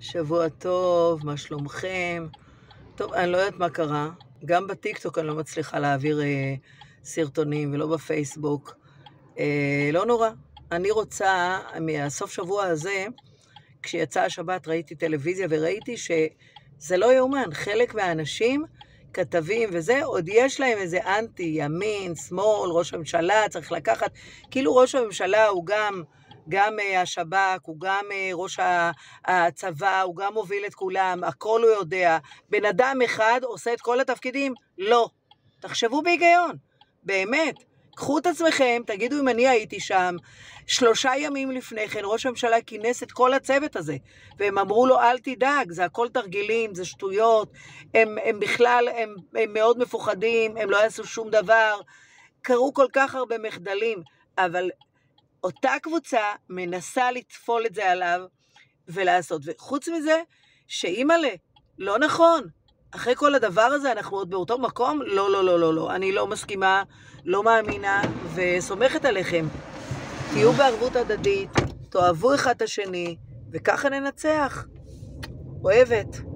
שבוע טוב, מה שלומכם? טוב, אני לא יודעת מה קרה. גם בטיקטוק אני לא מצליחה להעביר סרטונים ולא בפייסבוק. לא נורא. אני רוצה, מהסוף שבוע הזה, כשיצאה השבת ראיתי טלוויזיה וראיתי שזה לא יאומן. חלק מהאנשים, כתבים וזה, עוד יש להם איזה אנטי, ימין, שמאל, ראש הממשלה, צריך לקחת. כאילו ראש הממשלה הוא גם השב"כ, הוא גם ראש הצבא, הוא גם מוביל את כולם, הכל הוא יודע. בן אדם אחד עושה את כל התפקידים? לא. תחשבו בהיגיון, באמת. קחו את עצמכם, תגידו אם אני הייתי שם. 3 ימים לפני כן, ראש הממשלה כינס את כל הצוות הזה, והם אמרו לו, אל תדאג, זה הכל תרגילים, זה שטויות, הם בכלל, הם מאוד מפוחדים, הם לא יעשו שום דבר. קרו כל כך הרבה מחדלים, אבל אותה קבוצה מנסה לטפול את זה עליו ולעשות. וחוץ מזה, שאימאלה, לא נכון. אחרי כל הדבר הזה אנחנו עוד באותו מקום? לא, לא, לא, לא, לא. אני לא מסכימה, לא מאמינה, וסומכת עליכם. תהיו בערבות הדדית, תאהבו אחד את השני, וככה ננצח. אוהבת.